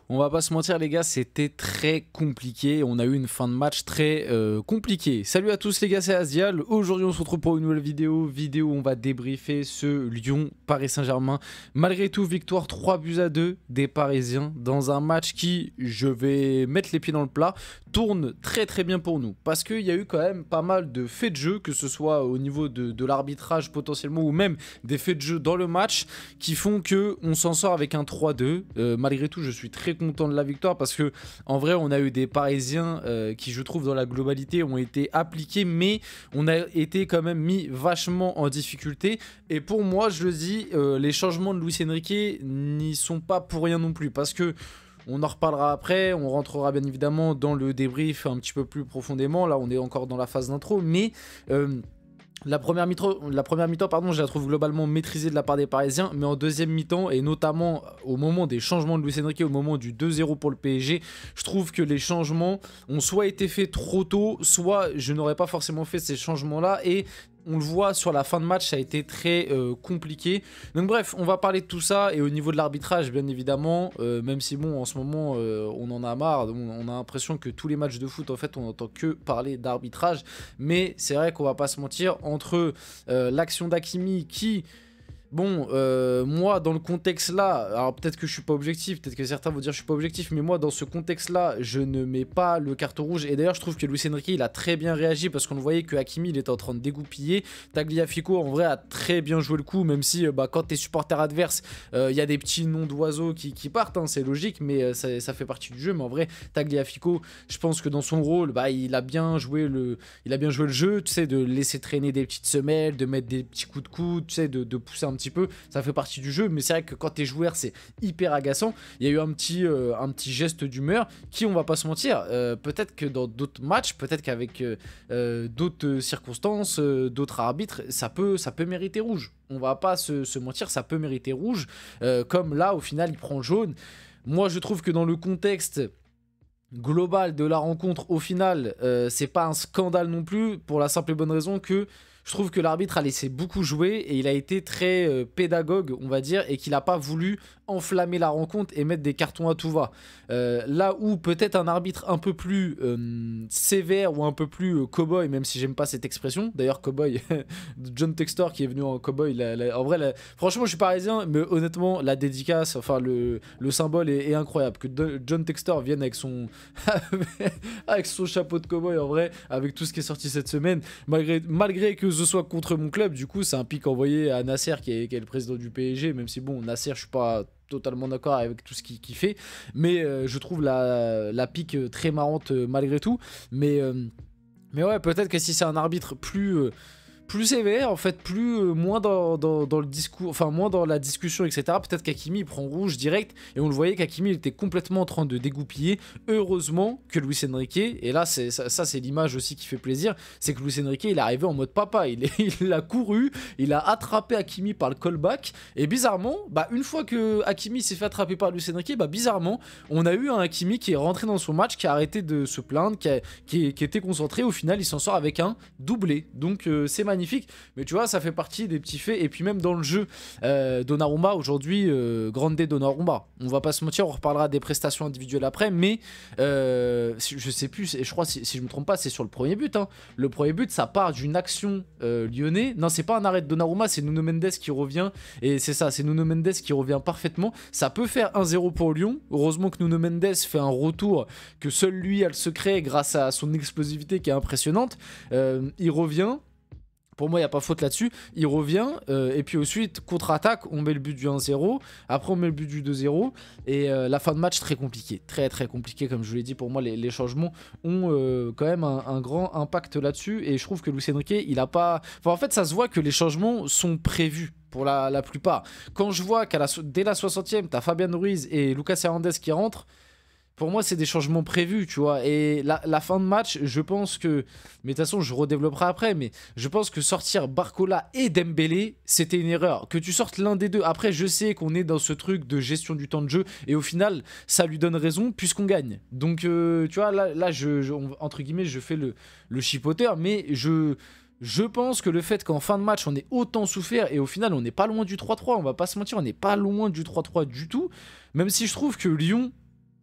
On va pas se mentir les gars, c'était très compliqué, on a eu une fin de match très compliquée. Salut à tous les gars, c'est Asdial. Aujourd'hui on se retrouve pour une nouvelle vidéo où on va débriefer ce Lyon-Paris Saint-Germain. Malgré tout, victoire 3-2 des Parisiens dans un match qui, je vais mettre les pieds dans le plat, tourne très bien pour nous. Parce qu'il y a eu quand même pas mal de faits de jeu, que ce soit au niveau de l'arbitrage potentiellement ou même des faits de jeu dans le match qui font qu'on s'en sort avec un 3-2. Malgré tout, je suis très content de la victoire parce que en vrai on a eu des Parisiens qui, je trouve, dans la globalité ont été appliqués, mais on a été quand même mis vachement en difficulté. Et pour moi, je le dis, les changements de Luis Enrique n'y sont pas pour rien non plus, parce que on en reparlera après, on rentrera bien évidemment dans le débrief un petit peu plus profondément. Là on est encore dans la phase d'intro, mais la première mi-temps, pardon, je la trouve globalement maîtrisée de la part des Parisiens, mais en deuxième mi-temps, et notamment au moment des changements de Luis Enrique, au moment du 2-0 pour le PSG, je trouve que les changements ont soit été faits trop tôt, soit je n'aurais pas forcément fait ces changements-là, et on le voit sur la fin de match, ça a été très compliqué. Donc bref, on va parler de tout ça. Et au niveau de l'arbitrage, bien évidemment, même si bon, en ce moment, on en a marre. On a l'impression que tous les matchs de foot, en fait, on n'entend que parler d'arbitrage. Mais c'est vrai qu'on va pas se mentir, entre l'action d'Hakimi qui... Bon, moi, dans le contexte là, alors peut-être que je suis pas objectif, peut-être que certains vont dire que je suis pas objectif, mais moi, dans ce contexte-là, je ne mets pas le carton rouge. Et d'ailleurs, je trouve que Luis Enrique, il a très bien réagi parce qu'on le voyait que Hakimi, il était en train de dégoupiller. Tagliafico, en vrai, a très bien joué le coup, même si quand t'es supporter adverse, il y a des petits noms d'oiseaux qui partent, hein, c'est logique, mais ça fait partie du jeu. Mais en vrai, Tagliafico, je pense que dans son rôle, il a bien joué le jeu, tu sais, de laisser traîner des petites semelles, de mettre des petits coups de coude, tu sais, de pousser un petit peu, ça fait partie du jeu. Mais c'est vrai que quand t'es joueur, c'est hyper agaçant. Il y a eu un petit geste d'humeur qui, on va pas se mentir, peut-être que dans d'autres matchs, peut-être qu'avec d'autres circonstances, d'autres arbitres, ça peut mériter rouge. On va pas se mentir, ça peut mériter rouge, comme là au final il prend jaune. Moi je trouve que dans le contexte global de la rencontre, au final, c'est pas un scandale non plus, pour la simple et bonne raison que je trouve que l'arbitre a laissé beaucoup jouer et il a été très pédagogue, on va dire, et qu'il n'a pas voulu enflammer la rencontre et mettre des cartons à tout va. Là où peut-être un arbitre un peu plus sévère ou un peu plus cow-boy, même si j'aime pas cette expression, d'ailleurs cow-boy, John Textor qui est venu en cow-boy, en vrai, franchement je suis parisien, mais honnêtement la dédicace, enfin le symbole est incroyable, que John Textor vienne avec son avec son chapeau de cow-boy, en vrai, avec tout ce qui est sorti cette semaine, malgré que ce soit contre mon club, du coup c'est un pic envoyé à Nasser qui est le président du PSG, même si bon, Nasser, je suis pas totalement d'accord avec tout ce qu'il fait, mais je trouve la pique très marrante malgré tout. Mais ouais, peut-être que si c'est un arbitre plus sévère, en fait, moins dans le discours, enfin moins dans la discussion, etc. Peut-être qu'Hakimi prend rouge direct, et on le voyait qu'Hakimi était complètement en train de dégoupiller. Heureusement que Luis Enrique, et là ça c'est l'image aussi qui fait plaisir, c'est que Luis Enrique il est arrivé en mode papa, il a couru, il a attrapé Hakimi par le callback, et bizarrement, une fois que Hakimi s'est fait attraper par Luis Enrique, bizarrement, on a eu un Hakimi qui est rentré dans son match, qui a arrêté de se plaindre, qui était concentré. Au final il s'en sort avec un doublé, donc c'est magnifique. Mais tu vois, ça fait partie des petits faits. Et puis même dans le jeu, Donnarumma aujourd'hui, grande Donnarumma, on va pas se mentir, on reparlera des prestations individuelles après, mais je sais plus, et je crois, si je me trompe pas, c'est sur le premier but, hein. Le premier but, ça part d'une action lyonnais. Non, c'est pas un arrêt de Donnarumma, c'est Nuno Mendes qui revient, et c'est ça, c'est Nuno Mendes qui revient parfaitement. Ça peut faire 1-0 pour Lyon. Heureusement que Nuno Mendes fait un retour que seul lui a le secret grâce à son explosivité qui est impressionnante. Il revient. Pour moi, il n'y a pas faute là-dessus. Il revient, et puis ensuite, contre-attaque, on met le but du 1-0. Après, on met le but du 2-0. Et la fin de match, très compliqué. Très compliqué, comme je vous l'ai dit. Pour moi, les changements ont quand même un grand impact là-dessus. Et je trouve que Luis Enrique, il n'a pas... Enfin, en fait, ça se voit que les changements sont prévus pour la plupart. Quand je vois dès la 60e, tu as Fabian Ruiz et Lucas Hernandez qui rentrent, pour moi, c'est des changements prévus, tu vois. Et la fin de match, je pense que... Mais de toute façon, je redévelopperai après. Mais je pense que sortir Barcola et Dembélé, c'était une erreur. Que tu sortes l'un des deux. Après, je sais qu'on est dans ce truc de gestion du temps de jeu. Et au final, ça lui donne raison puisqu'on gagne. Donc, tu vois, là entre guillemets, je fais le chipoteur. Mais je pense que le fait qu'en fin de match, on ait autant souffert, et au final, on n'est pas loin du 3-3. On va pas se mentir, on n'est pas loin du 3-3 du tout. Même si je trouve que Lyon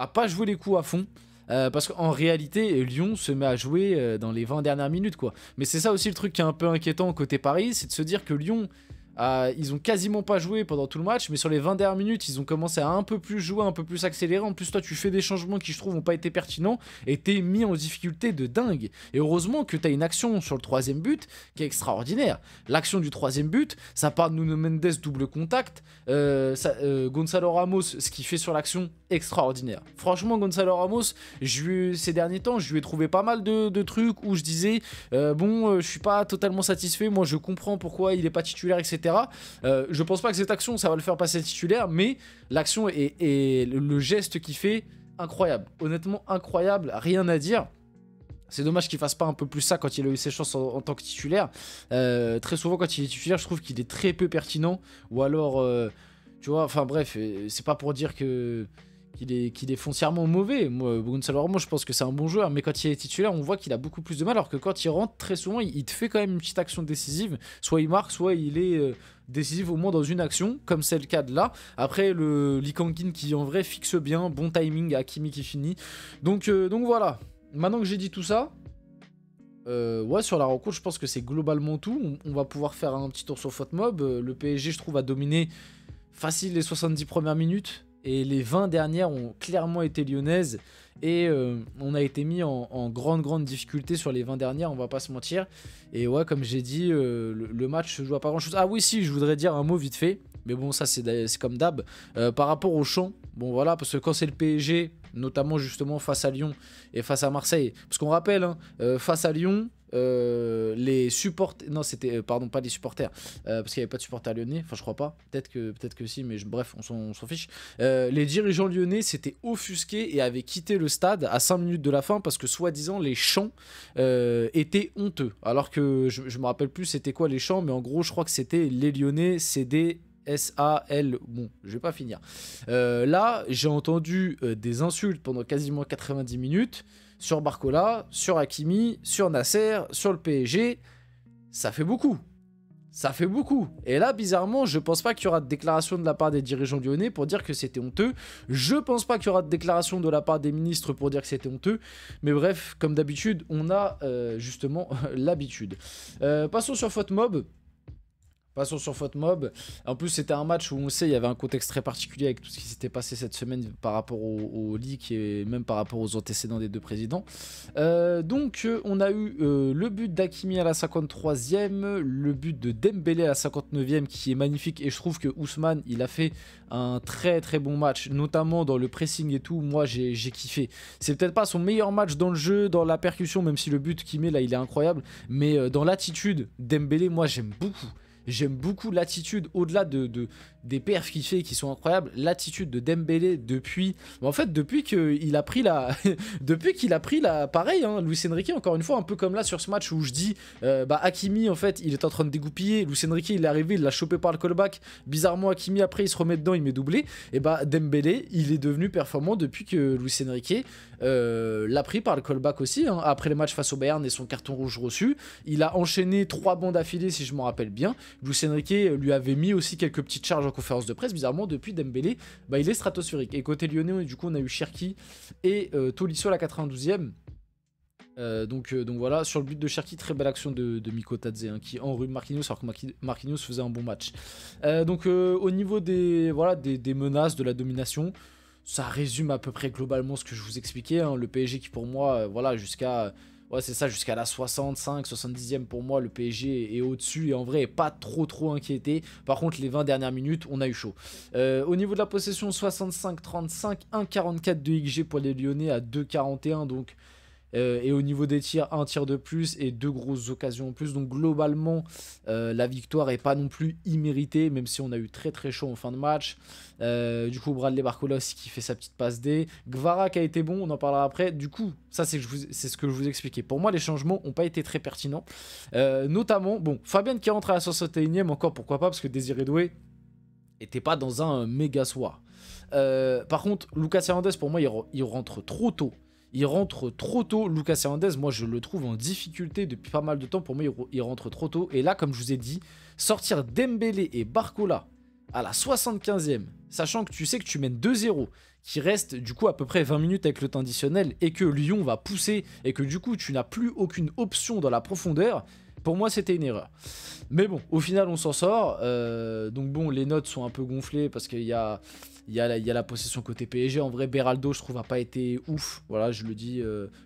à pas jouer les coups à fond. Parce qu'en réalité, Lyon se met à jouer dans les 20 dernières minutes, quoi. Mais c'est ça aussi le truc qui est un peu inquiétant côté Paris, c'est de se dire que Lyon, ils ont quasiment pas joué pendant tout le match, mais sur les 20 dernières minutes, ils ont commencé à un peu plus jouer, un peu plus accélérer. En plus, toi, tu fais des changements qui, je trouve, n'ont pas été pertinents et t'es mis en difficulté de dingue. Et heureusement que t'as une action sur le troisième but qui est extraordinaire. L'action du troisième but, ça part de Nuno Mendes, double contact. Gonzalo Ramos, ce qu'il fait sur l'action, extraordinaire. Franchement, Gonzalo Ramos, ces derniers temps, je lui ai trouvé pas mal de trucs où je disais, je suis pas totalement satisfait, moi je comprends pourquoi il est pas titulaire, etc. Je pense pas que cette action, ça va le faire passer titulaire, mais l'action et le geste qu'il fait, incroyable. Honnêtement, incroyable, rien à dire. C'est dommage qu'il fasse pas un peu plus ça quand il a eu ses chances en tant que titulaire. Très souvent, quand il est titulaire, je trouve qu'il est très peu pertinent. Ou alors, tu vois, enfin bref, c'est pas pour dire qu'il est foncièrement mauvais. Moi, Gonzalo Ramos, je pense que c'est un bon joueur, mais quand il est titulaire, on voit qu'il a beaucoup plus de mal, alors que quand il rentre, très souvent, il te fait quand même une petite action décisive. Soit il marque, soit il est décisif au moins dans une action, comme c'est le cas de là. Après, le Lee Kang-in qui, en vrai, fixe bien, bon timing, Hakimi qui finit. Donc voilà. Maintenant que j'ai dit tout ça, ouais, sur la rencontre, je pense que c'est globalement tout. On va pouvoir faire un petit tour sur FotMob. Le PSG, je trouve, a dominé facile les 70 premières minutes. Et les 20 dernières ont clairement été lyonnaises. Et on a été mis en grande difficulté sur les 20 dernières, on va pas se mentir. Et ouais, comme j'ai dit, le match se joue à pas grand chose. Ah oui, si, je voudrais dire un mot vite fait. Mais bon, ça c'est comme d'hab. Par rapport au champ, bon voilà, parce que quand c'est le PSG, notamment justement face à Lyon et face à Marseille, parce qu'on rappelle, hein, face à Lyon, les supporters, non c'était pardon, pas les supporters, parce qu'il n'y avait pas de supporters lyonnais, enfin je crois pas, peut-être que si, mais bref, on s'en fiche. Les dirigeants lyonnais s'étaient offusqués et avaient quitté le stade à 5 minutes de la fin parce que soi-disant les chants étaient honteux, alors que je me rappelle plus c'était quoi les chants, mais en gros je crois que c'était les Lyonnais CD S-A-L, bon, je vais pas finir. Là, j'ai entendu des insultes pendant quasiment 90 minutes sur Barcola, sur Hakimi, sur Nasser, sur le PSG. Ça fait beaucoup. Ça fait beaucoup. Et là, bizarrement, je pense pas qu'il y aura de déclaration de la part des dirigeants lyonnais pour dire que c'était honteux. Je pense pas qu'il y aura de déclaration de la part des ministres pour dire que c'était honteux. Mais bref, comme d'habitude, on a justement l'habitude. Passons sur FotMob. Passons sur FotMob. En plus, c'était un match où on sait il y avait un contexte très particulier avec tout ce qui s'était passé cette semaine par rapport au leak et même par rapport aux antécédents des deux présidents. Donc, on a eu le but d'Hakimi à la 53e, le but de Dembélé à la 59e qui est magnifique. Et je trouve que Ousmane, il a fait un très bon match, notamment dans le pressing et tout. Moi, j'ai kiffé. C'est peut-être pas son meilleur match dans le jeu, dans la percussion, même si le but qu'il met là, il est incroyable. Mais dans l'attitude, Dembélé, moi, j'aime beaucoup. J'aime beaucoup l'attitude, au-delà des perfs qu'il fait qui sont incroyables, l'attitude de Dembélé depuis... En fait, depuis qu'il a pris la... depuis qu'il a pris la... Pareil, hein, Luis Enrique, encore une fois, un peu comme là sur ce match où je dis... Hakimi, en fait, il est en train de dégoupiller. Luis Enrique, il est arrivé, il l'a chopé par le callback. Bizarrement, Hakimi, après, il se remet dedans, il met doublé. Et Dembélé, il est devenu performant depuis que Luis Enrique l'a pris par le callback aussi. Hein, après les matchs face au Bayern et son carton rouge reçu. Il a enchaîné 3 bancs d'affilée, si je m'en rappelle bien. Luis Enrique lui avait mis aussi quelques petites charges en conférence de presse. Bizarrement, depuis Dembélé, il est stratosphérique. Et côté lyonnais, du coup, on a eu Cherki et Tolisso à la 92e. Donc voilà, sur le but de Cherki, très belle action de Miko Tadze, hein, qui enrhume Marquinhos, alors que Marquinhos faisait un bon match. Au niveau des menaces, de la domination, ça résume à peu près globalement ce que je vous expliquais. Hein. Le PSG qui, pour moi, jusqu'à... Ouais, c'est ça, jusqu'à la 65, 70e pour moi, le PSG est au-dessus et en vrai, est pas trop inquiété. Par contre, les 20 dernières minutes, on a eu chaud. Au niveau de la possession, 65-35, 1,44 de XG pour les Lyonnais à 2,41, donc... et au niveau des tirs, un tir de plus et 2 grosses occasions en plus. Donc globalement, la victoire est pas non plus imméritée, même si on a eu très chaud en fin de match. Du coup, Bradley Barcola aussi qui fait sa petite passe D. Gvara qui a été bon, on en parlera après. Du coup, ça c'est ce que je vous expliquais. Pour moi, les changements n'ont pas été très pertinents. Notamment, bon, Fabian qui rentre à la 61e, encore pourquoi pas, parce que Désiré Doué était pas dans un méga soir. Par contre, Lucas Hernandez, pour moi, il rentre trop tôt. Il rentre trop tôt, Lucas Hernandez, moi je le trouve en difficulté depuis pas mal de temps, pour moi il rentre trop tôt. Et là, comme je vous ai dit, sortir Dembélé et Barcola à la 75e, sachant que tu sais que tu mènes 2-0, qu'il reste du coup à peu près 20 minutes avec le temps additionnel et que Lyon va pousser et que du coup tu n'as plus aucune option dans la profondeur, pour moi c'était une erreur. Mais bon, au final on s'en sort, donc bon les notes sont un peu gonflées parce qu'il y a la possession côté PSG. En vrai Beraldo je trouve a pas été ouf, voilà je le dis,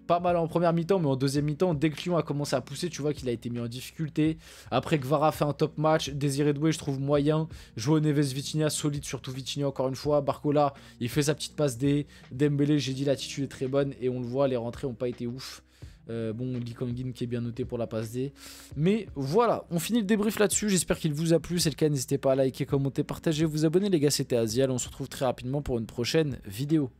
pas mal en première mi-temps, mais en deuxième mi-temps dès que Lyon a commencé à pousser tu vois qu'il a été mis en difficulté. Après Kvara fait un top match, Désiré Doué je trouve moyen, João Neves Vitinha solide, surtout Vitinha encore une fois, Barcola il fait sa petite passe D, Dembélé j'ai dit l'attitude est très bonne et on le voit les rentrées ont pas été ouf. Bon, Lee Kang-in qui est bien noté pour la passe D. Mais voilà, on finit le débrief là-dessus. J'espère qu'il vous a plu. Si c'est le cas, n'hésitez pas à liker, commenter, partager, vous abonner. Les gars, c'était Azial. On se retrouve très rapidement pour une prochaine vidéo.